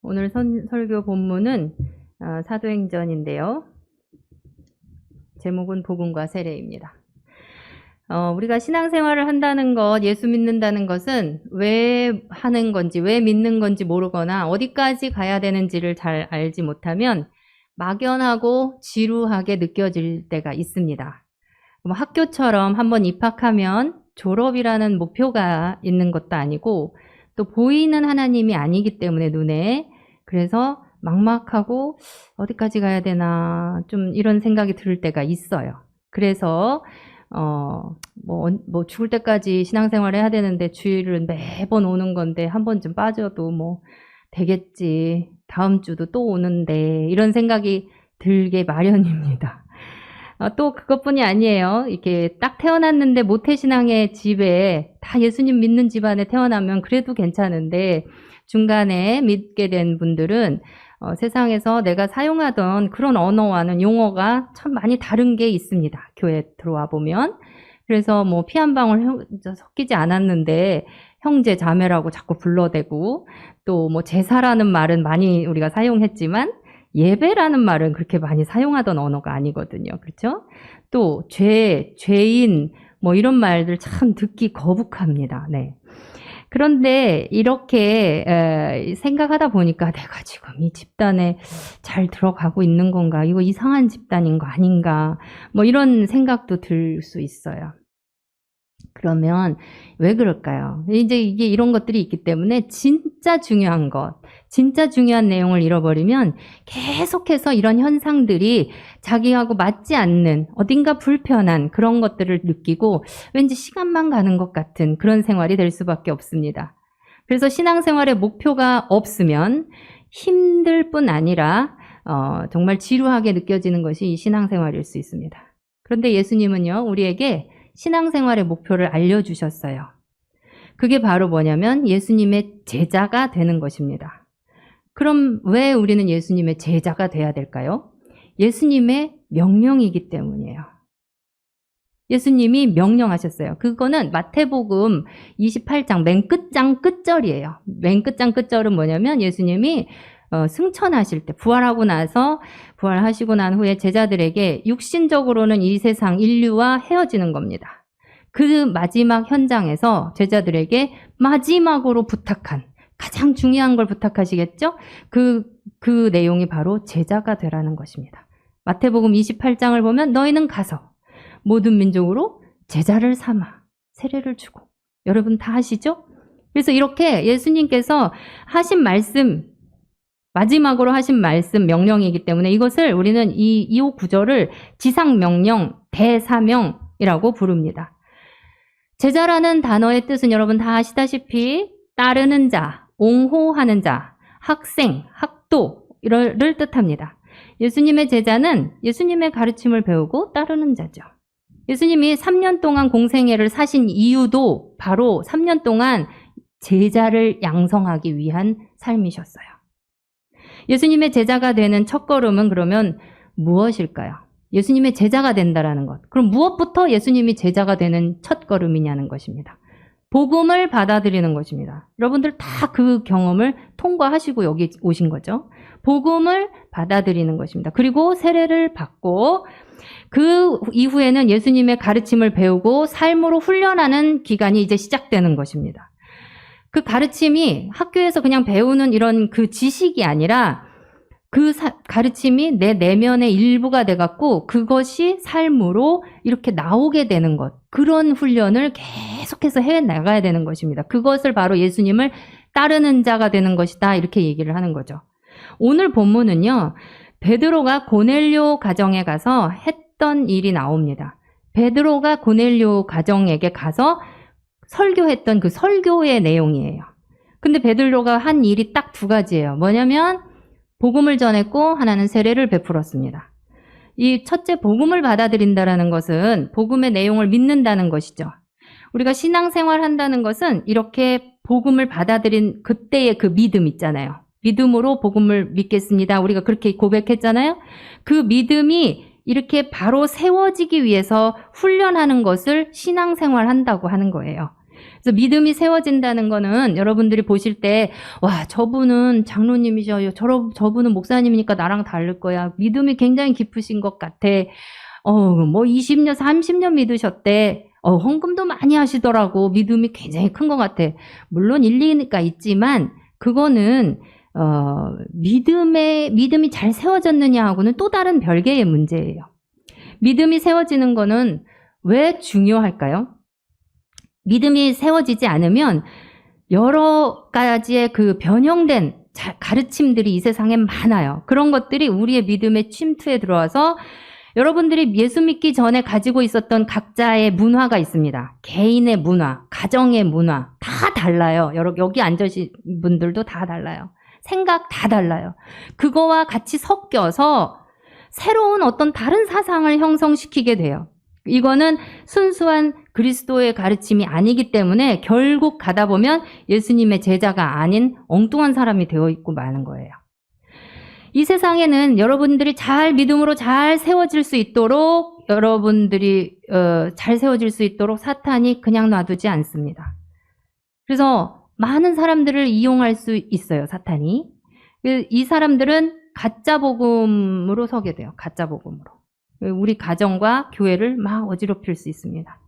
오늘 설교 본문은 사도행전인데요. 제목은 복음과 세례입니다. 우리가 신앙생활을 한다는 것, 예수 믿는다는 것은 왜 하는 건지, 왜 믿는 건지 모르거나 어디까지 가야 되는지를 잘 알지 못하면 막연하고 지루하게 느껴질 때가 있습니다. 학교처럼 한번 입학하면 졸업이라는 목표가 있는 것도 아니고 또 보이는 하나님이 아니기 때문에 눈에, 그래서 막막하고 어디까지 가야 되나 좀 이런 생각이 들 때가 있어요. 그래서 죽을 때까지 신앙생활을 해야 되는데 주일은 매번 오는 건데 한 번쯤 빠져도 되겠지, 다음 주도 또 오는데, 이런 생각이 들게 마련입니다. 또 그것뿐이 아니에요. 이렇게 딱 태어났는데 모태신앙의 집에 다 예수님 믿는 집안에 태어나면 그래도 괜찮은데 중간에 믿게 된 분들은 세상에서 내가 사용하던 그런 언어와는 용어가 참 많이 다른 게 있습니다. 교회 들어와 보면. 그래서 피 한 방울 섞이지 않았는데 형제 자매라고 자꾸 불러대고, 또 제사라는 말은 많이 우리가 사용했지만 예배라는 말은 그렇게 많이 사용하던 언어가 아니거든요. 그렇죠? 또 죄인 이런 말들 참 듣기 거북합니다. 네. 그런데 이렇게 생각하다 보니까 내가 지금 이 집단에 잘 들어가고 있는 건가? 이거 이상한 집단인 거 아닌가? 이런 생각도 들 수 있어요. 그러면 왜 그럴까요? 이제 이게 이런 것들이 있기 때문에 진짜 중요한 것, 진짜 중요한 내용을 잃어버리면 계속해서 이런 현상들이 자기하고 맞지 않는, 어딘가 불편한 그런 것들을 느끼고 왠지 시간만 가는 것 같은 그런 생활이 될 수밖에 없습니다. 그래서 신앙생활에 목표가 없으면 힘들 뿐 아니라 정말 지루하게 느껴지는 것이 이 신앙생활일 수 있습니다. 그런데 예수님은요, 우리에게 신앙생활의 목표를 알려주셨어요. 그게 바로 뭐냐면 예수님의 제자가 되는 것입니다. 그럼 왜 우리는 예수님의 제자가 돼야 될까요? 예수님의 명령이기 때문이에요. 예수님이 명령하셨어요. 그거는 마태복음 28장 맨 끝장 끝절이에요. 맨 끝장 끝절은 뭐냐면 예수님이 승천하실 때, 부활하시고 난 후에 제자들에게 육신적으로는 이 세상 인류와 헤어지는 겁니다. 그 마지막 현장에서 제자들에게 마지막으로 부탁한, 가장 중요한 걸 부탁하시겠죠? 그 내용이 바로 제자가 되라는 것입니다. 마태복음 28장을 보면 너희는 가서 모든 민족으로 제자를 삼아 세례를 주고, 여러분 다 하시죠? 그래서 이렇게 예수님께서 하신 말씀, 마지막으로 하신 말씀, 명령이기 때문에 이것을 우리는 이 2호 구절을 지상명령, 대사명이라고 부릅니다. 제자라는 단어의 뜻은 여러분 다 아시다시피 따르는 자, 옹호하는 자, 학생, 학도를 뜻합니다. 예수님의 제자는 예수님의 가르침을 배우고 따르는 자죠. 예수님이 3년 동안 공생애를 사신 이유도 바로 3년 동안 제자를 양성하기 위한 삶이셨어요. 예수님의 제자가 되는 첫걸음은 그러면 무엇일까요? 예수님의 제자가 된다라는 것. 그럼 무엇부터 예수님이 제자가 되는 첫걸음이냐는 것입니다. 복음을 받아들이는 것입니다. 여러분들 다 그 경험을 통과하시고 여기 오신 거죠. 복음을 받아들이는 것입니다. 그리고 세례를 받고 그 이후에는 예수님의 가르침을 배우고 삶으로 훈련하는 기간이 이제 시작되는 것입니다. 그 가르침이 학교에서 그냥 배우는 이런 그 지식이 아니라 그 가르침이 내 내면의 일부가 돼갖고 그것이 삶으로 이렇게 나오게 되는 것, 그런 훈련을 계속해서 해나가야 되는 것입니다. 그것을 바로 예수님을 따르는 자가 되는 것이다, 이렇게 얘기를 하는 거죠. 오늘 본문은요, 베드로가 고넬료 가정에 가서 했던 일이 나옵니다. 베드로가 고넬료 가정에게 가서 설교했던 그 설교의 내용이에요. 근데 베드로가 한 일이 딱 두 가지예요. 뭐냐면 복음을 전했고 하나는 세례를 베풀었습니다. 이 첫째, 복음을 받아들인다라는 것은 복음의 내용을 믿는다는 것이죠. 우리가 신앙생활 한다는 것은 이렇게 복음을 받아들인 그때의 그 믿음 있잖아요. 믿음으로 복음을 믿겠습니다. 우리가 그렇게 고백했잖아요. 그 믿음이 이렇게 바로 세워지기 위해서 훈련하는 것을 신앙생활 한다고 하는 거예요. 그래서 믿음이 세워진다는 거는 여러분들이 보실 때, 와, 저분은 장로님이셔요. 저분은 목사님이니까 나랑 다를 거야. 믿음이 굉장히 깊으신 것 같아. 뭐 20년, 30년 믿으셨대. 헌금도 많이 하시더라고. 믿음이 굉장히 큰 것 같아. 물론 일리가 있지만, 그거는, 믿음이 잘 세워졌느냐 하고는 또 다른 별개의 문제예요. 믿음이 세워지는 거는 왜 중요할까요? 믿음이 세워지지 않으면 여러 가지의 그 변형된 가르침들이 이 세상에 많아요. 그런 것들이 우리의 믿음의 침투에 들어와서 여러분들이 예수 믿기 전에 가지고 있었던 각자의 문화가 있습니다. 개인의 문화, 가정의 문화 다 달라요. 여기 앉으신 분들도 다 달라요. 생각 다 달라요. 그거와 같이 섞여서 새로운 어떤 다른 사상을 형성시키게 돼요. 이거는 순수한 그리스도의 가르침이 아니기 때문에 결국 가다 보면 예수님의 제자가 아닌 엉뚱한 사람이 되어 있고 마는 거예요. 이 세상에는 여러분들이 잘 믿음으로 잘 세워질 수 있도록 여러분들이 잘 세워질 수 있도록 사탄이 그냥 놔두지 않습니다. 그래서 많은 사람들을 이용할 수 있어요, 사탄이. 이 사람들은 가짜 복음으로 서게 돼요. 가짜 복음으로. 우리 가정과 교회를 막 어지럽힐 수 있습니다.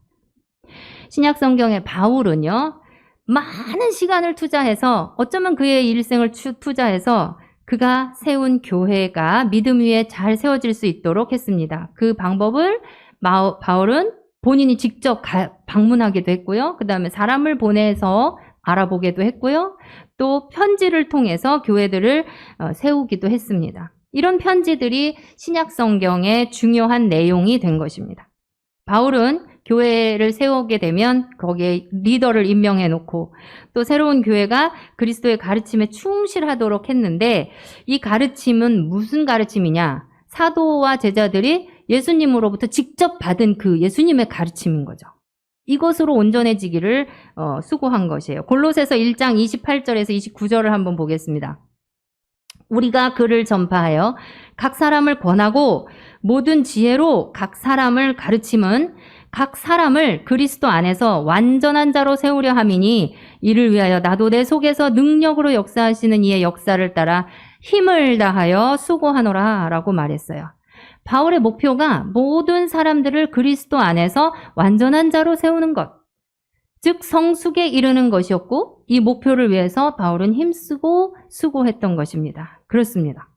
신약 성경의 바울은요, 많은 시간을 투자해서 어쩌면 그의 일생을 투자해서 그가 세운 교회가 믿음 위에 잘 세워질 수 있도록 했습니다. 그 방법을 바울은 본인이 직접 방문하기도 했고요. 그 다음에 사람을 보내서 알아보기도 했고요. 또 편지를 통해서 교회들을 세우기도 했습니다. 이런 편지들이 신약 성경의 중요한 내용이 된 것입니다. 바울은 교회를 세우게 되면 거기에 리더를 임명해 놓고 또 새로운 교회가 그리스도의 가르침에 충실하도록 했는데 이 가르침은 무슨 가르침이냐? 사도와 제자들이 예수님으로부터 직접 받은 그 예수님의 가르침인 거죠. 이것으로 온전해지기를 수고한 것이에요. 골로새서 1장 28절에서 29절을 한번 보겠습니다. 우리가 그를 전파하여 각 사람을 권하고 모든 지혜로 각 사람을 가르침은 각 사람을 그리스도 안에서 완전한 자로 세우려 함이니 이를 위하여 나도 내 속에서 능력으로 역사하시는 이의 역사를 따라 힘을 다하여 수고하노라 라고 말했어요. 바울의 목표가 모든 사람들을 그리스도 안에서 완전한 자로 세우는 것, 즉 성숙에 이르는 것이었고 이 목표를 위해서 바울은 힘쓰고 수고했던 것입니다. 그렇습니다.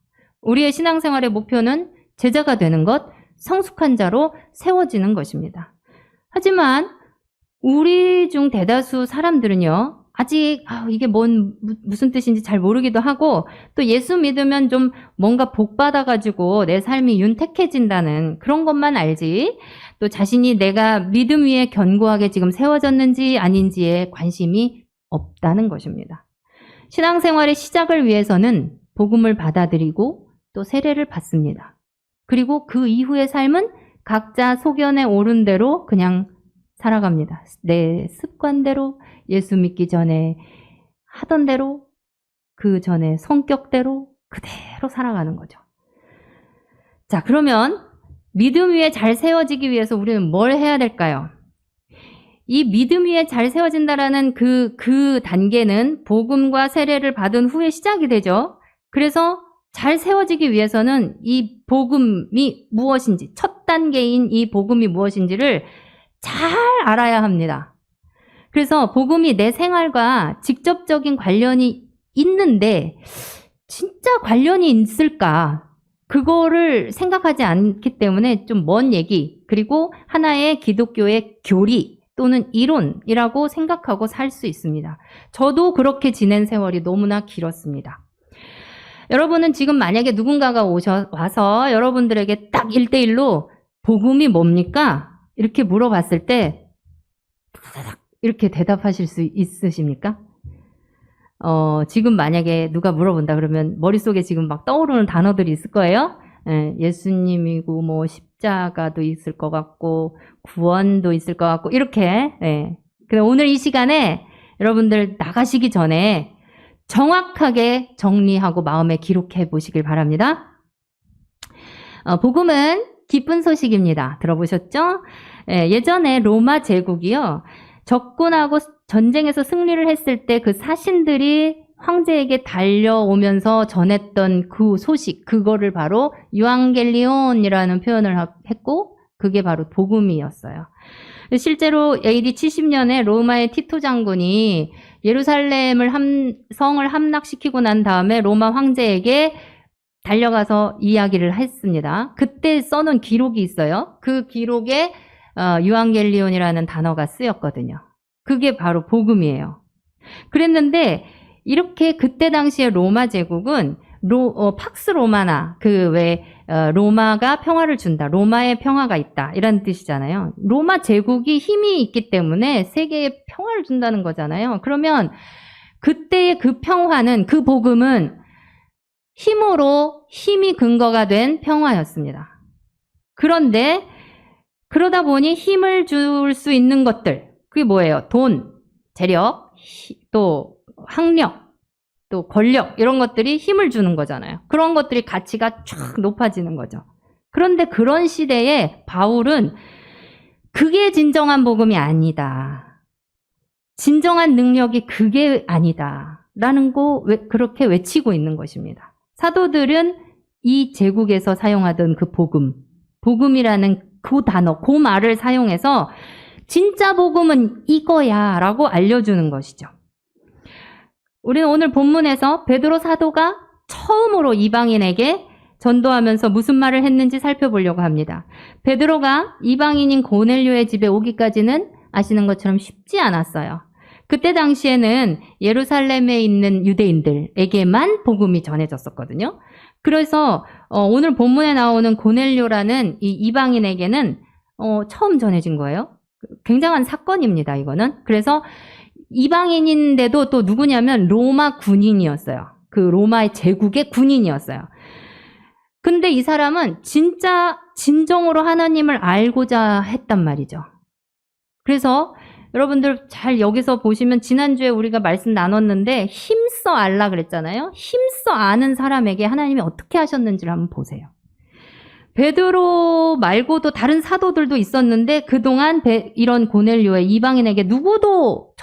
우리의 신앙생활의 목표는 제자가 되는 것, 성숙한 자로 세워지는 것입니다. 하지만 우리 중 대다수 사람들은요, 아직 이게 무슨 뜻인지 잘 모르기도 하고 또 예수 믿으면 좀 뭔가 복 받아가지고 내 삶이 윤택해진다는 그런 것만 알지 또 자신이 내가 믿음 위에 견고하게 지금 세워졌는지 아닌지에 관심이 없다는 것입니다. 신앙생활의 시작을 위해서는 복음을 받아들이고 또 세례를 받습니다. 그리고 그 이후의 삶은 각자 소견에 오른 대로 그냥 살아갑니다. 내 습관대로 예수 믿기 전에 하던 대로 그 전에 성격대로 그대로 살아가는 거죠. 자, 그러면 믿음 위에 잘 세워지기 위해서 우리는 뭘 해야 될까요? 이 믿음 위에 잘 세워진다라는 그 단계는 복음과 세례를 받은 후에 시작이 되죠. 그래서 잘 세워지기 위해서는 이 복음이 무엇인지, 첫 단계인 이 복음이 무엇인지를 잘 알아야 합니다. 그래서 복음이 내 생활과 직접적인 관련이 있는데 진짜 관련이 있을까? 그거를 생각하지 않기 때문에 좀 먼 얘기, 그리고 하나의 기독교의 교리 또는 이론이라고 생각하고 살 수 있습니다. 저도 그렇게 지낸 세월이 너무나 길었습니다. 여러분은 지금 만약에 누군가가 와서 여러분들에게 딱 1대1로 복음이 뭡니까? 이렇게 물어봤을 때 이렇게 대답하실 수 있으십니까? 지금 만약에 누가 물어본다 그러면 머릿속에 지금 막 떠오르는 단어들이 있을 거예요. 예수님이고 뭐 십자가도 있을 것 같고 구원도 있을 것 같고 이렇게. 근데 오늘 이 시간에 여러분들 나가시기 전에 정확하게 정리하고 마음에 기록해 보시길 바랍니다. 복음은 기쁜 소식입니다. 들어보셨죠? 예전에 로마 제국이요. 적군하고 전쟁에서 승리를 했을 때 그 사신들이 황제에게 달려오면서 전했던 그 소식, 그거를 바로 유앙겔리온이라는 표현을 했고 그게 바로 복음이었어요. 실제로 AD 70년에 로마의 티토 장군이 예루살렘을 성을 함락시키고 난 다음에 로마 황제에게 달려가서 이야기를 했습니다. 그때 써놓은 기록이 있어요. 그 기록에 유앙겔리온이라는 단어가 쓰였거든요. 그게 바로 복음이에요. 그랬는데 이렇게 그때 당시에 로마 제국은 팍스 로마나 로마가 평화를 준다. 로마의 평화가 있다. 이런 뜻이잖아요. 로마 제국이 힘이 있기 때문에 세계에 평화를 준다는 거잖아요. 그러면 그때의 그 평화는, 그 복음은 힘이 근거가 된 평화였습니다. 그런데 그러다 보니 힘을 줄 수 있는 것들, 그게 뭐예요? 돈, 재력, 또 학력, 또 권력, 이런 것들이 힘을 주는 거잖아요. 그런 것들이 가치가 쫙 높아지는 거죠. 그런데 그런 시대에 바울은 그게 진정한 복음이 아니다. 진정한 능력이 그게 아니다. 라는 거 그렇게 외치고 있는 것입니다. 사도들은 이 제국에서 사용하던 그 복음이라는 그 단어, 그 말을 사용해서 진짜 복음은 이거야 라고 알려주는 것이죠. 우리는 오늘 본문에서 베드로 사도가 처음으로 이방인에게 전도하면서 무슨 말을 했는지 살펴보려고 합니다. 베드로가 이방인인 고넬료의 집에 오기까지는 아시는 것처럼 쉽지 않았어요. 그때 당시에는 예루살렘에 있는 유대인들에게만 복음이 전해졌었거든요. 그래서 오늘 본문에 나오는 고넬료라는 이 이방인에게는 처음 전해진 거예요. 굉장한 사건입니다, 이거는. 그래서 이방인인데도 또 누구냐면 로마 군인이었어요. 그 로마의 제국의 군인이었어요. 근데 이 사람은 진짜 진정으로 하나님을 알고자 했단 말이죠. 그래서 여러분들 잘 여기서 보시면 지난주에 우리가 말씀 나눴는데 힘써 알라 그랬잖아요. 힘써 아는 사람에게 하나님이 어떻게 하셨는지를 한번 보세요. 베드로 말고도 다른 사도들도 있었는데 그동안 이런 고넬료의 이방인에게 누구도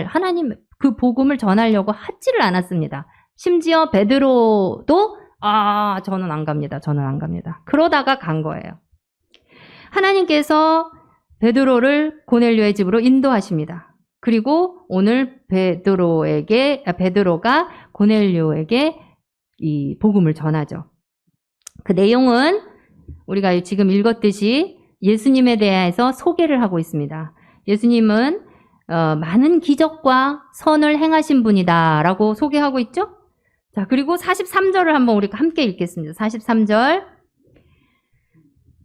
하나님 그 복음을 전하려고 하지를 않았습니다. 심지어 베드로도 저는 안 갑니다. 그러다가 간 거예요. 하나님께서 베드로를 고넬료의 집으로 인도하십니다. 그리고 오늘 베드로가 고넬료에게 이 복음을 전하죠. 그 내용은 우리가 지금 읽었듯이 예수님에 대해서 소개를 하고 있습니다. 예수님은 많은 기적과 선을 행하신 분이다 라고 소개하고 있죠. 자, 그리고 43절을 한번 우리가 함께 읽겠습니다. 43절.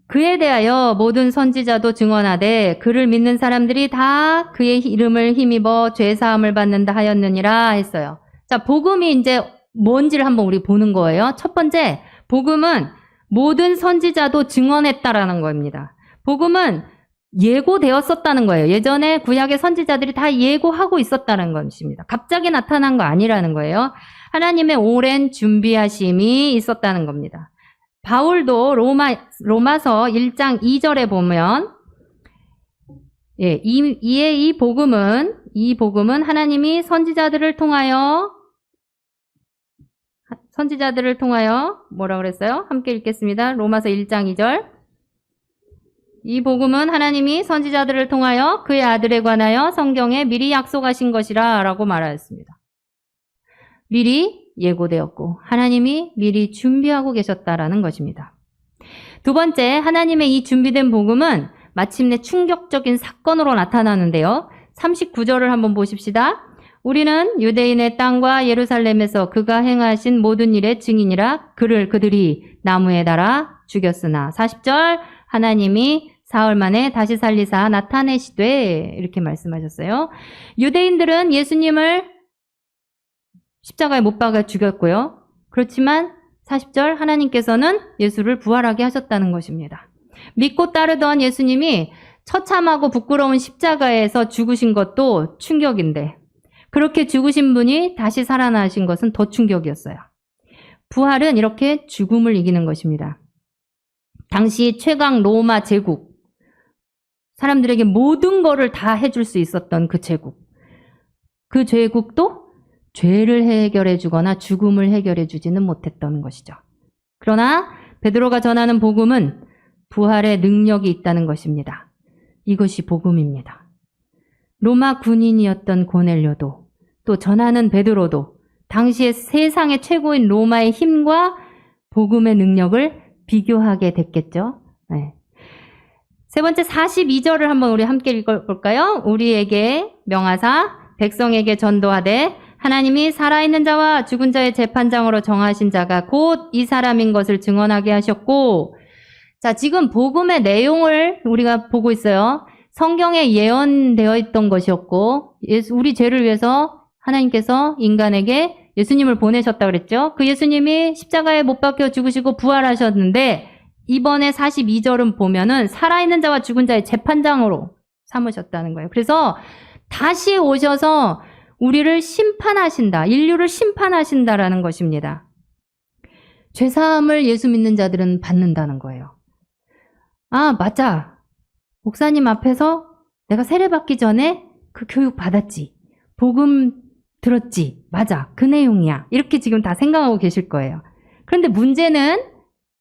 그에 대하여 모든 선지자도 증언하되 그를 믿는 사람들이 다 그의 이름을 힘입어 죄사함을 받는다 하였느니라 했어요. 자, 복음이 이제 뭔지를 한번 우리 보는 거예요. 첫 번째, 복음은 모든 선지자도 증언했다라는 겁니다. 복음은 예고되었었다는 거예요. 예전에 구약의 선지자들이 다 예고하고 있었다는 것입니다. 갑자기 나타난 거 아니라는 거예요. 하나님의 오랜 준비하심이 있었다는 겁니다. 바울도 로마서 1장 2절에 보면 이 복음은 하나님이 선지자들을 통하여 뭐라 그랬어요? 함께 읽겠습니다. 로마서 1장 2절. 이 복음은 하나님이 선지자들을 통하여 그의 아들에 관하여 성경에 미리 약속하신 것이라 라고 말하였습니다. 미리 예고되었고 하나님이 미리 준비하고 계셨다라는 것입니다. 두 번째, 하나님의 이 준비된 복음은 마침내 충격적인 사건으로 나타나는데요. 39절을 한번 보십시다. 우리는 유대인의 땅과 예루살렘에서 그가 행하신 모든 일의 증인이라 그들이 나무에 달아 죽였으나 40절 하나님이 사흘 만에 다시 살리사 나타내시되 이렇게 말씀하셨어요. 유대인들은 예수님을 십자가에 못 박아 죽였고요. 그렇지만 40절 하나님께서는 예수를 부활하게 하셨다는 것입니다. 믿고 따르던 예수님이 처참하고 부끄러운 십자가에서 죽으신 것도 충격인데 그렇게 죽으신 분이 다시 살아나신 것은 더 충격이었어요. 부활은 이렇게 죽음을 이기는 것입니다. 당시 최강 로마 제국 사람들에게 모든 거를 다 해줄 수 있었던 그 제국. 그 제국도 죄를 해결해 주거나 죽음을 해결해 주지는 못했던 것이죠. 그러나 베드로가 전하는 복음은 부활의 능력이 있다는 것입니다. 이것이 복음입니다. 로마 군인이었던 고넬료도 또 전하는 베드로도 당시에 세상의 최고인 로마의 힘과 복음의 능력을 비교하게 됐겠죠. 네. 세 번째 42절을 한번 우리 함께 읽어볼까요? 우리에게 명하사 백성에게 전도하되 하나님이 살아있는 자와 죽은 자의 재판장으로 정하신 자가 곧 이 사람인 것을 증언하게 하셨고, 자, 지금 복음의 내용을 우리가 보고 있어요. 성경에 예언되어 있던 것이었고, 우리 죄를 위해서 하나님께서 인간에게 예수님을 보내셨다 그랬죠. 그 예수님이 십자가에 못 박혀 죽으시고 부활하셨는데, 이번에 42절은 보면은 살아있는 자와 죽은 자의 재판장으로 삼으셨다는 거예요. 그래서 다시 오셔서 우리를 심판하신다, 인류를 심판하신다라는 것입니다. 죄사함을 예수 믿는 자들은 받는다는 거예요. 아, 맞아. 목사님 앞에서 내가 세례받기 전에 그 교육 받았지. 복음 들었지. 맞아. 그 내용이야. 이렇게 지금 다 생각하고 계실 거예요. 그런데 문제는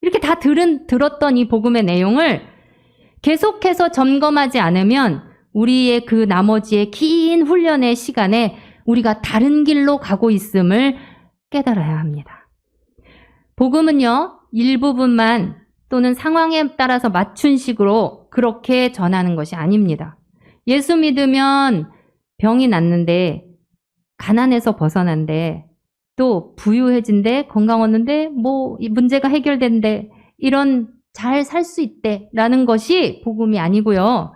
이렇게 다 들었던 이 복음의 내용을 계속해서 점검하지 않으면 우리의 그 나머지의 긴 훈련의 시간에 우리가 다른 길로 가고 있음을 깨달아야 합니다. 복음은요, 일부분만 또는 상황에 따라서 맞춘 식으로 그렇게 전하는 것이 아닙니다. 예수 믿으면 병이 낫는데, 가난해서 벗어난대, 또 부유해진대, 건강 얻는데, 뭐 문제가 해결된대, 이런 잘 살 수 있대 라는 것이 복음이 아니고요.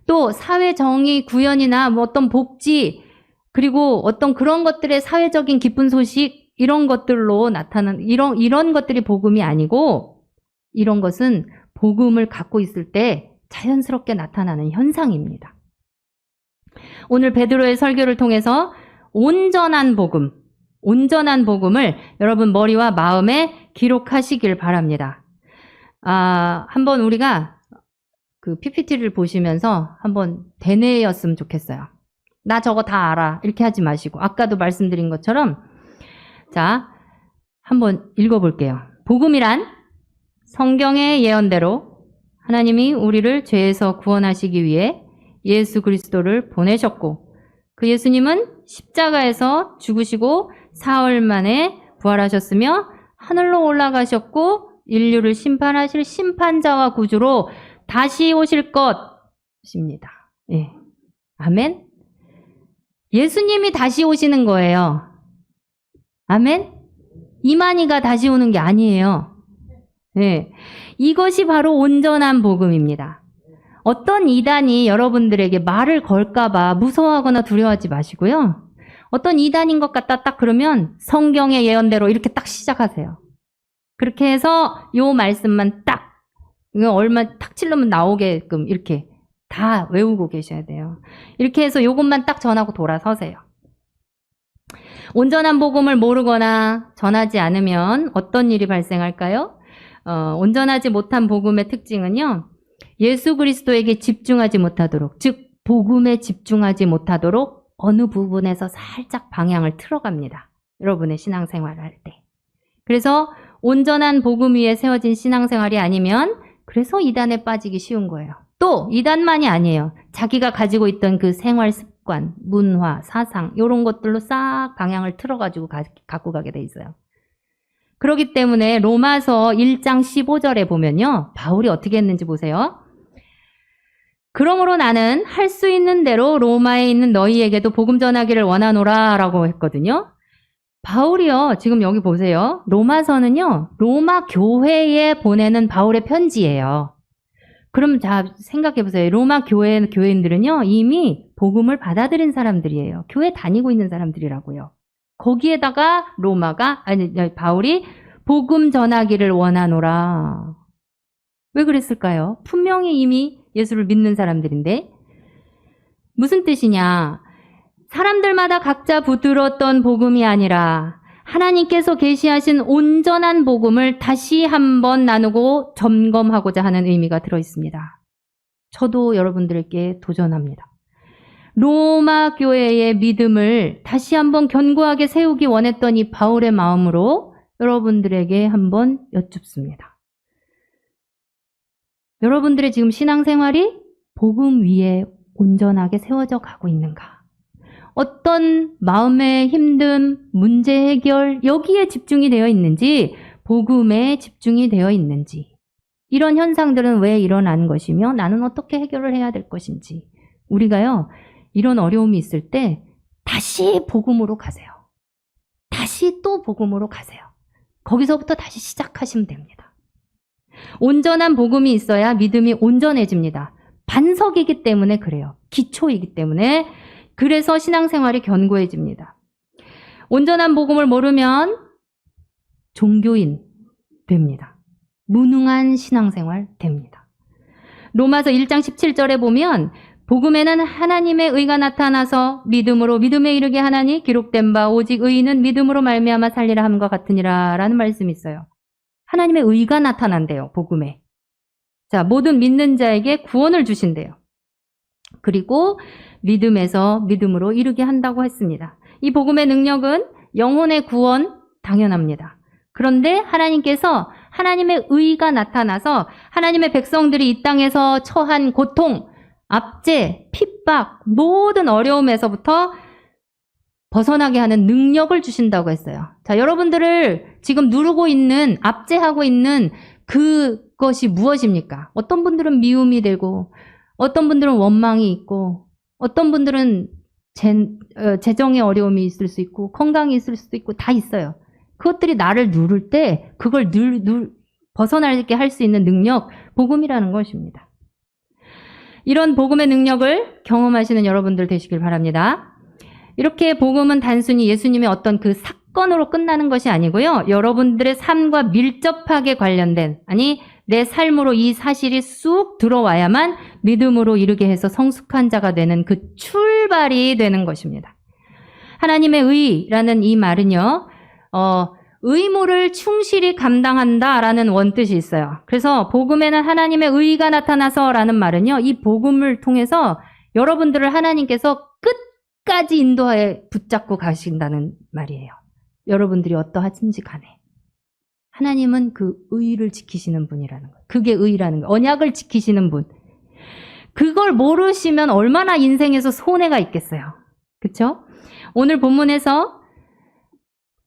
또 사회 정의 구현이나 뭐 어떤 복지, 그리고 어떤 그런 것들의 사회적인 기쁜 소식, 이런 것들로 나타나는 이런 것들이 복음이 아니고, 이런 것은 복음을 갖고 있을 때 자연스럽게 나타나는 현상입니다. 오늘 베드로의 설교를 통해서 온전한 복음을 여러분 머리와 마음에 기록하시길 바랍니다. 한번 우리가 그 PPT를 보시면서 한번 대뇌였으면 좋겠어요. 나 저거 다 알아. 이렇게 하지 마시고, 아까도 말씀드린 것처럼, 자, 한번 읽어볼게요. 복음이란 성경의 예언대로 하나님이 우리를 죄에서 구원하시기 위해 예수 그리스도를 보내셨고, 그 예수님은 십자가에서 죽으시고 사흘 만에 부활하셨으며 하늘로 올라가셨고 인류를 심판하실 심판자와 구주로 다시 오실 것입니다. 예. 아멘. 예수님이 다시 오시는 거예요. 아멘. 이만희가 다시 오는 게 아니에요. 예. 이것이 바로 온전한 복음입니다. 어떤 이단이 여러분들에게 말을 걸까봐 무서워하거나 두려워하지 마시고요. 어떤 이단인 것 같다 딱 그러면 성경의 예언대로 이렇게 딱 시작하세요. 그렇게 해서 요 말씀만 딱, 얼마 탁 찔러면 나오게끔 이렇게 다 외우고 계셔야 돼요. 이렇게 해서 요것만 딱 전하고 돌아서세요. 온전한 복음을 모르거나 전하지 않으면 어떤 일이 발생할까요? 온전하지 못한 복음의 특징은요, 예수 그리스도에게 집중하지 못하도록, 즉 복음에 집중하지 못하도록 어느 부분에서 살짝 방향을 틀어갑니다. 여러분의 신앙생활을 할 때. 그래서 온전한 복음 위에 세워진 신앙생활이 아니면 그래서 이단에 빠지기 쉬운 거예요. 또 이단만이 아니에요. 자기가 가지고 있던 그 생활 습관, 문화, 사상 이런 것들로 싹 방향을 틀어가지고 갖고 가게 돼 있어요. 그렇기 때문에 로마서 1장 15절에 보면요, 바울이 어떻게 했는지 보세요. 그러므로 나는 할 수 있는 대로 로마에 있는 너희에게도 복음 전하기를 원하노라 라고 했거든요. 바울이요, 지금 여기 보세요. 로마서는요, 로마 교회에 보내는 바울의 편지예요. 그럼 자, 생각해 보세요. 로마 교회인들은요, 이미 복음을 받아들인 사람들이에요. 교회 다니고 있는 사람들이라고요. 거기에다가 바울이 복음 전하기를 원하노라. 왜 그랬을까요? 분명히 이미 예수를 믿는 사람들인데. 무슨 뜻이냐? 사람들마다 각자 붙들었던 복음이 아니라 하나님께서 계시하신 온전한 복음을 다시 한번 나누고 점검하고자 하는 의미가 들어있습니다. 저도 여러분들에게 도전합니다. 로마 교회의 믿음을 다시 한번 견고하게 세우기 원했던 이 바울의 마음으로 여러분들에게 한번 여쭙습니다. 여러분들의 지금 신앙생활이 복음 위에 온전하게 세워져 가고 있는가? 어떤 마음의 힘듦, 문제 해결, 여기에 집중이 되어 있는지, 복음에 집중이 되어 있는지, 이런 현상들은 왜 일어나는 것이며 나는 어떻게 해결을 해야 될 것인지, 우리가요, 이런 어려움이 있을 때 다시 복음으로 가세요. 다시 또 복음으로 가세요. 거기서부터 다시 시작하시면 됩니다. 온전한 복음이 있어야 믿음이 온전해집니다. 반석이기 때문에 그래요. 기초이기 때문에. 그래서 신앙생활이 견고해집니다. 온전한 복음을 모르면 종교인 됩니다. 무능한 신앙생활 됩니다. 로마서 1장 17절에 보면 복음에는 하나님의 의가 나타나서 믿음으로 믿음에 이르게 하나니 기록된 바 오직 의인은 믿음으로 말미암아 살리라 함과 같으니라 라는 말씀이 있어요. 하나님의 의가 나타난대요. 복음에. 자, 모든 믿는 자에게 구원을 주신대요. 그리고 믿음에서 믿음으로 이르게 한다고 했습니다. 이 복음의 능력은 영혼의 구원 당연합니다. 그런데 하나님께서 하나님의 의가 나타나서 하나님의 백성들이 이 땅에서 처한 고통, 압제, 핍박, 모든 어려움에서부터 벗어나게 하는 능력을 주신다고 했어요. 자, 여러분들을 지금 누르고 있는, 압제하고 있는 그것이 무엇입니까? 어떤 분들은 미움이 되고, 어떤 분들은 원망이 있고, 어떤 분들은 재정의 어려움이 있을 수 있고, 건강이 있을 수도 있고, 다 있어요. 그것들이 나를 누를 때, 그걸 벗어나게 할 수 있는 능력, 복음이라는 것입니다. 이런 복음의 능력을 경험하시는 여러분들 되시길 바랍니다. 이렇게 복음은 단순히 예수님의 어떤 그 사건으로 끝나는 것이 아니고요. 여러분들의 삶과 밀접하게 관련된, 아니 내 삶으로 이 사실이 쑥 들어와야만 믿음으로 이르게 해서 성숙한 자가 되는 그 출발이 되는 것입니다. 하나님의 의라는 이 말은요. 의무를 충실히 감당한다라는 원뜻이 있어요. 그래서 복음에는 하나님의 의가 나타나서 라는 말은요. 이 복음을 통해서 여러분들을 하나님께서 끝까지 인도하에 붙잡고 가신다는 말이에요. 여러분들이 어떠하든지 간에. 하나님은 그 의를 지키시는 분이라는 거예요. 그게 의라는 거예요. 언약을 지키시는 분. 그걸 모르시면 얼마나 인생에서 손해가 있겠어요. 그렇죠? 오늘 본문에서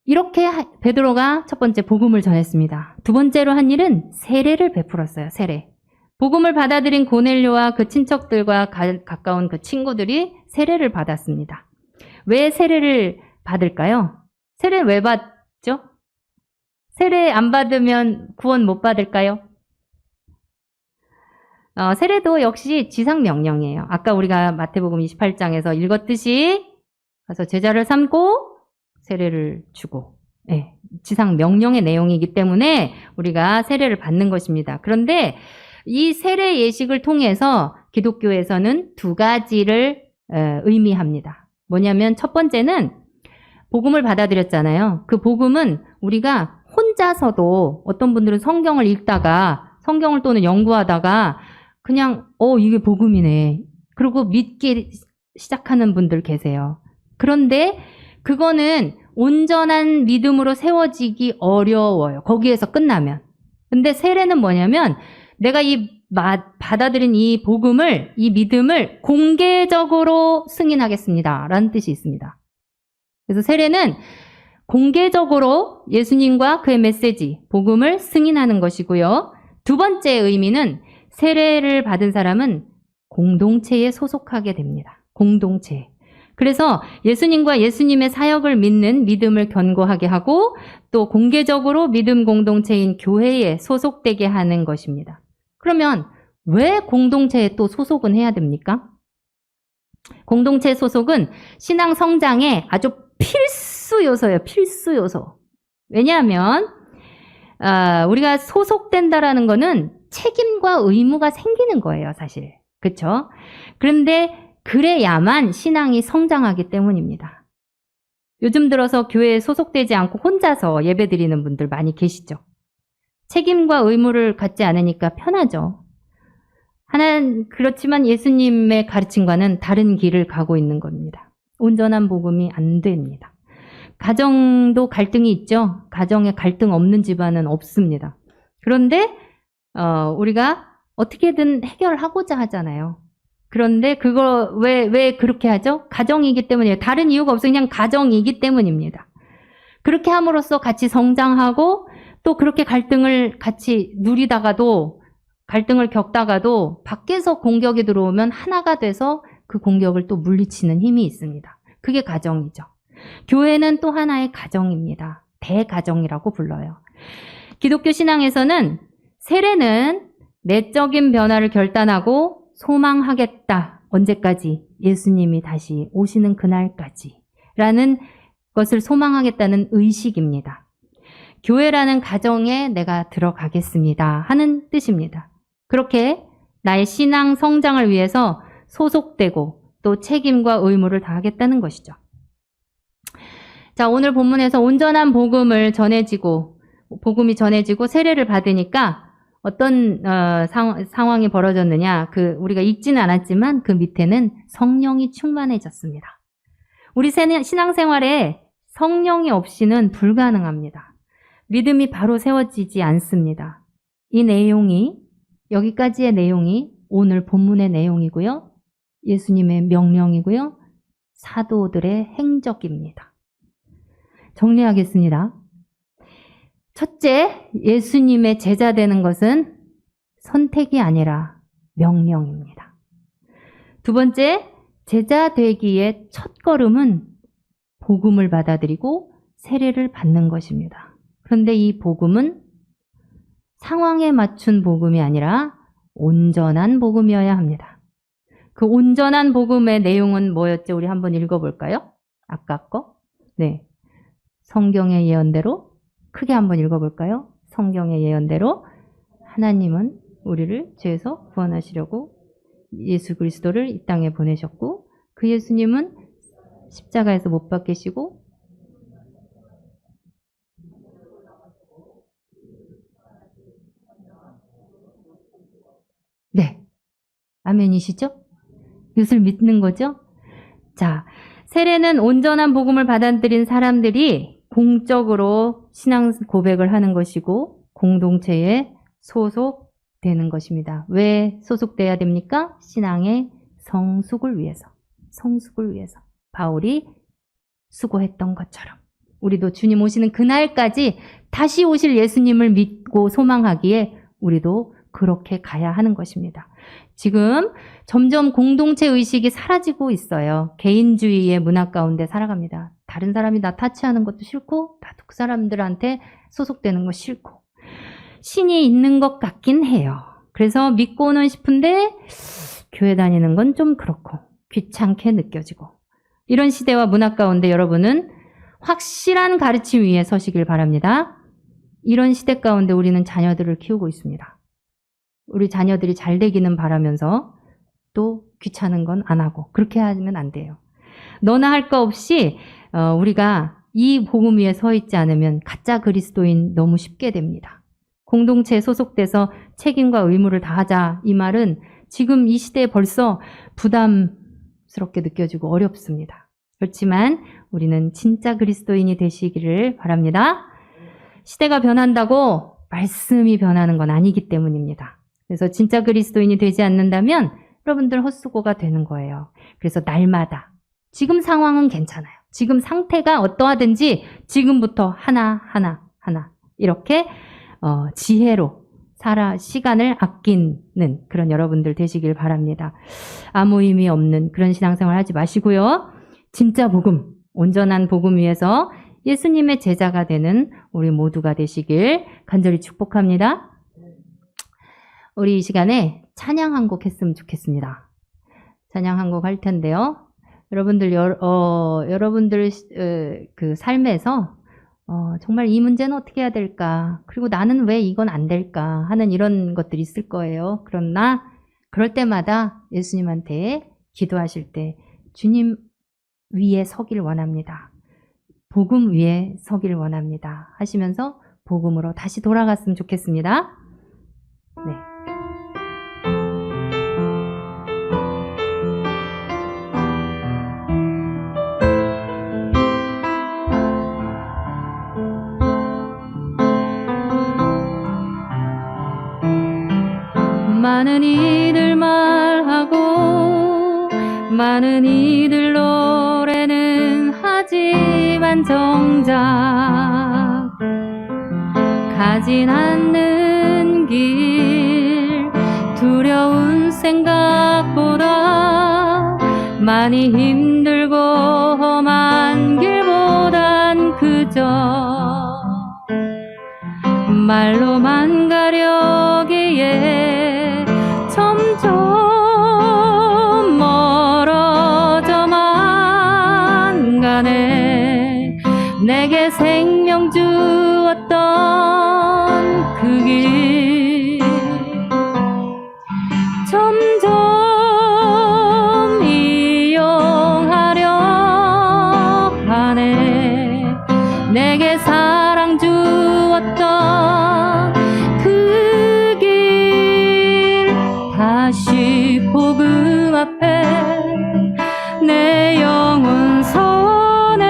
이렇게 베드로가 첫 번째 복음을 전했습니다. 두 번째로 한 일은 세례를 베풀었어요. 세례. 복음을 받아들인 고넬료와 그 친척들과 가까운 그 친구들이 세례를 받았습니다. 왜 세례를 받을까요? 세례 왜 받죠? 세례 안 받으면 구원 못 받을까요? 세례도 역시 지상 명령이에요. 아까 우리가 마태복음 28장에서 읽었듯이 가서 제자를 삼고 세례를 주고, 네, 지상 명령의 내용이기 때문에 우리가 세례를 받는 것입니다. 그런데 이 세례 예식을 통해서 기독교에서는 두 가지를 의미합니다. 뭐냐면 첫 번째는 복음을 받아들였잖아요. 그 복음은 우리가 혼자서도 어떤 분들은 성경을 읽다가 성경을 또는 연구하다가 그냥 이게 복음이네. 그리고 믿기 시작하는 분들 계세요. 그런데 그거는 온전한 믿음으로 세워지기 어려워요. 거기에서 끝나면. 근데 세례는 뭐냐면 내가 받아들인 이 복음을, 이 믿음을 공개적으로 승인하겠습니다. 라는 뜻이 있습니다. 그래서 세례는 공개적으로 예수님과 그의 메시지, 복음을 승인하는 것이고요. 두 번째 의미는 세례를 받은 사람은 공동체에 소속하게 됩니다. 공동체. 그래서 예수님과 예수님의 사역을 믿는 믿음을 견고하게 하고 또 공개적으로 믿음 공동체인 교회에 소속되게 하는 것입니다. 그러면 왜 공동체에 또 소속은 해야 됩니까? 공동체 소속은 신앙 성장의 아주 필수 요소예요. 필수 요소. 왜냐하면 우리가 소속된다라는 거는 책임과 의무가 생기는 거예요, 사실. 그렇죠? 그런데 그래야만 신앙이 성장하기 때문입니다. 요즘 들어서 교회에 소속되지 않고 혼자서 예배드리는 분들 많이 계시죠? 책임과 의무를 갖지 않으니까 편하죠. 그렇지만 예수님의 가르침과는 다른 길을 가고 있는 겁니다. 온전한 복음이 안 됩니다. 가정도 갈등이 있죠. 가정에 갈등 없는 집안은 없습니다. 그런데 우리가 어떻게든 해결하고자 하잖아요. 그런데 그거 왜 그렇게 하죠? 가정이기 때문이에요. 다른 이유가 없어요. 그냥 가정이기 때문입니다. 그렇게 함으로써 같이 성장하고 또 그렇게 갈등을 같이 누리다가도 갈등을 겪다가도 밖에서 공격이 들어오면 하나가 돼서 그 공격을 또 물리치는 힘이 있습니다. 그게 가정이죠. 교회는 또 하나의 가정입니다. 대가정이라고 불러요. 기독교 신앙에서는 세례는 내적인 변화를 결단하고 소망하겠다. 언제까지? 예수님이 다시 오시는 그날까지. 라는 것을 소망하겠다는 의식입니다. 교회라는 가정에 내가 들어가겠습니다. 하는 뜻입니다. 그렇게 나의 신앙 성장을 위해서 소속되고 또 책임과 의무를 다하겠다는 것이죠. 자, 오늘 본문에서 온전한 복음이 전해지고 세례를 받으니까 어떤 상황이 벌어졌느냐? 우리가 읽지는 않았지만 그 밑에는 성령이 충만해졌습니다. 우리 신앙생활에 성령이 없이는 불가능합니다. 믿음이 바로 세워지지 않습니다. 이 내용이, 여기까지의 내용이 오늘 본문의 내용이고요. 예수님의 명령이고요. 사도들의 행적입니다. 정리하겠습니다. 첫째, 예수님의 제자 되는 것은 선택이 아니라 명령입니다. 두 번째, 제자 되기의 첫걸음은 복음을 받아들이고 세례를 받는 것입니다. 그런데 이 복음은 상황에 맞춘 복음이 아니라 온전한 복음이어야 합니다. 그 온전한 복음의 내용은 뭐였죠? 우리 한번 읽어볼까요? 아까 거? 네. 성경의 예언대로 크게 한번 읽어볼까요? 성경의 예언대로 하나님은 우리를 죄에서 구원하시려고 예수 그리스도를 이 땅에 보내셨고 그 예수님은 십자가에서 못 박히시고 네. 아멘이시죠? 이것을 믿는 거죠? 자, 세례는 온전한 복음을 받아들인 사람들이 공적으로 신앙 고백을 하는 것이고 공동체에 소속되는 것입니다. 왜 소속돼야 됩니까? 신앙의 성숙을 위해서. 성숙을 위해서. 바울이 수고했던 것처럼 우리도 주님 오시는 그날까지 다시 오실 예수님을 믿고 소망하기에 우리도 그렇게 가야 하는 것입니다. 지금 점점 공동체 의식이 사라지고 있어요. 개인주의의 문화 가운데 살아갑니다. 다른 사람이 나 타치하는 것도 싫고 나도 그 사람들한테 소속되는 거 싫고 신이 있는 것 같긴 해요. 그래서 믿고는 싶은데 교회 다니는 건 좀 그렇고 귀찮게 느껴지고 이런 시대와 문화 가운데 여러분은 확실한 가르침 위에 서시길 바랍니다. 이런 시대 가운데 우리는 자녀들을 키우고 있습니다. 우리 자녀들이 잘 되기는 바라면서 또 귀찮은 건 안 하고 그렇게 하면 안 돼요. 너나 할 거 없이 우리가 이 복음 위에 서 있지 않으면 가짜 그리스도인 너무 쉽게 됩니다. 공동체에 소속돼서 책임과 의무를 다하자 이 말은 지금 이 시대에 벌써 부담스럽게 느껴지고 어렵습니다. 그렇지만 우리는 진짜 그리스도인이 되시기를 바랍니다. 시대가 변한다고 말씀이 변하는 건 아니기 때문입니다. 그래서 진짜 그리스도인이 되지 않는다면 여러분들 헛수고가 되는 거예요. 그래서 날마다 지금 상황은 괜찮아요. 지금 상태가 어떠하든지 지금부터 하나 이렇게 지혜로 시간을 아끼는 그런 여러분들 되시길 바랍니다. 아무 의미 없는 그런 신앙생활 하지 마시고요. 진짜 복음, 온전한 복음 위해서 예수님의 제자가 되는 우리 모두가 되시길 간절히 축복합니다. 우리 이 시간에 찬양 한 곡 했으면 좋겠습니다. 찬양 한 곡 할 텐데요. 여러분들 그 삶에서 정말 이 문제는 어떻게 해야 될까? 그리고 나는 왜 이건 안 될까? 하는 이런 것들이 있을 거예요. 그러나 그럴 때마다 예수님한테 기도하실 때 주님 위에 서길 원합니다. 복음 위에 서길 원합니다. 하시면서 복음으로 다시 돌아갔으면 좋겠습니다. 네. 많은 이들 노래는 하지만 정작 가진 않는 길 두려운 생각보다 많이 힘들고 험한 길보단 그저 말로만 가려기에 점점 멀어져만 가네. 내게 생명 주었던 그 길 점점 이용하려 하네. 내게 사랑 주었던 그 길 다시 복음 앞에 내 영혼 선에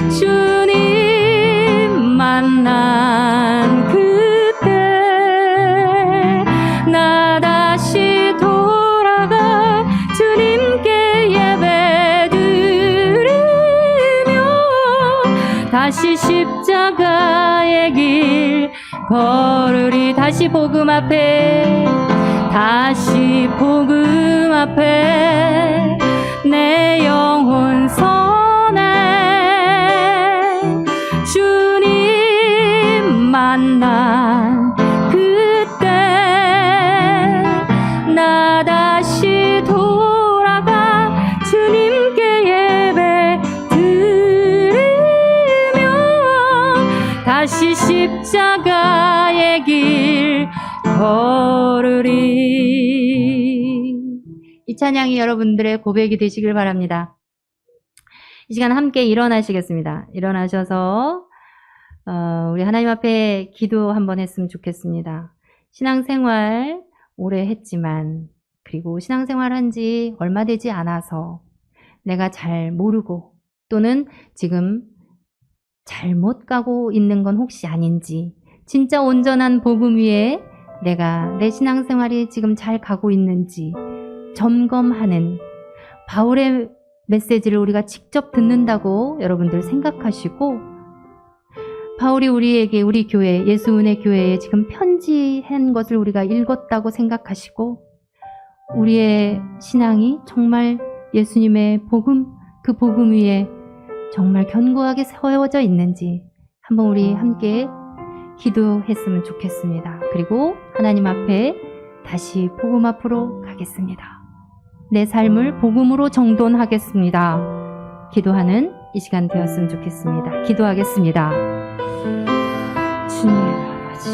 주님 만난 그때 나 다시 돌아가 주님께 예배 드리며 다시 십자가의 길 걸으리. 다시 복음 앞에 다시 복음 앞에 내 영혼 선에 주님 만난 그때 나 다시 돌아가 주님께 예배 드리며 다시 십자가의 길 걸으리. 이 찬양이 여러분들의 고백이 되시길 바랍니다. 이 시간 함께 일어나시겠습니다. 일어나셔서 우리 하나님 앞에 기도 한번 했으면 좋겠습니다. 신앙생활 오래 했지만 그리고 신앙생활 한 지 얼마 되지 않아서 내가 잘 모르고 또는 지금 잘못 가고 있는 건 혹시 아닌지 진짜 온전한 복음 위에 내가 내 신앙생활이 지금 잘 가고 있는지 점검하는 바울의 메시지를 우리가 직접 듣는다고 여러분들 생각하시고 바울이 우리에게 우리 교회 예수은혜 교회에 지금 편지한 것을 우리가 읽었다고 생각하시고 우리의 신앙이 정말 예수님의 복음 그 복음 위에 정말 견고하게 세워져 있는지 한번 우리 함께 기도했으면 좋겠습니다. 그리고 하나님 앞에 다시 복음 앞으로 가겠습니다. 내 삶을 복음으로 정돈하겠습니다. 기도하는 이 시간 되었으면 좋겠습니다. 기도하겠습니다. 주님 아버지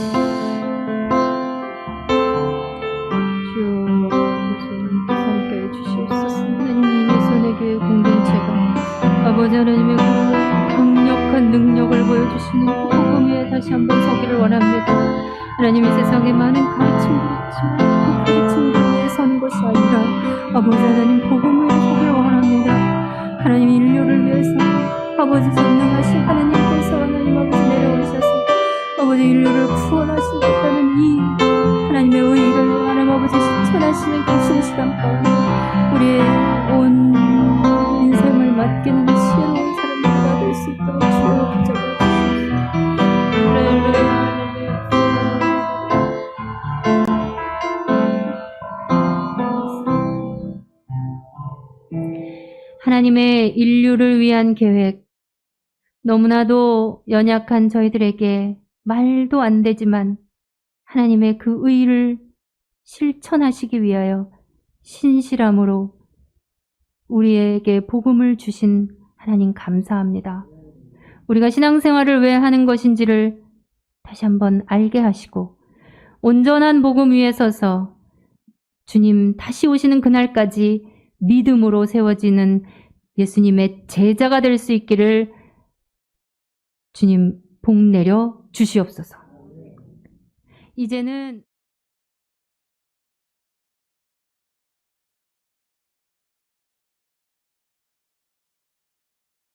주여 아버지 함께해 주시옵소서. 하나님 예수의 교회 공동체가 아버지 하나님의 강력한 능력을 보여주시는 복음 위에 다시 한번 서기를 원합니다. 하나님 이 세상에 많은 가르침들이 있지만 그 가르침들 위에 서는 것이 아니라 아버지 하나님 복음 위에 서기를 원합니다. 하나님 인류를 위해서 아버지 전능하신 하나님께서 하나님 아버지 내려오셔서 아버지 인류를 구원하시겠다는 이 하나님의 의의를 하나님 아버지 실천하시는 그 신시간 가운데 우리의 온 인생을 맡기는 새로운 사람들이 될 수 있도록 주여 붙잡아 하나님의 인류를 위한 계획, 너무나도 연약한 저희들에게 말도 안 되지만 하나님의 그 의를 실천하시기 위하여 신실함으로 우리에게 복음을 주신 하나님 감사합니다. 우리가 신앙생활을 왜 하는 것인지를 다시 한번 알게 하시고 온전한 복음 위에 서서 주님 다시 오시는 그날까지 믿음으로 세워지는 예수님의 제자가 될 수 있기를 주님 복 내려 주시옵소서. 이제는